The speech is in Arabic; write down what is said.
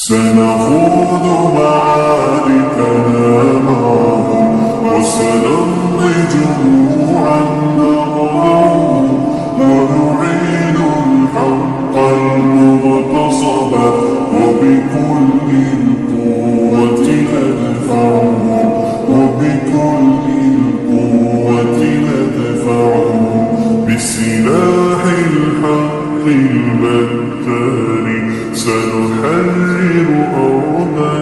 سنخوض معاركنا معهم وسنمضي جموعا نغدو ونعيد الحق المغتصب وبكل القوة ندفعهم بسلاح الحق البتار سنحرر أرضا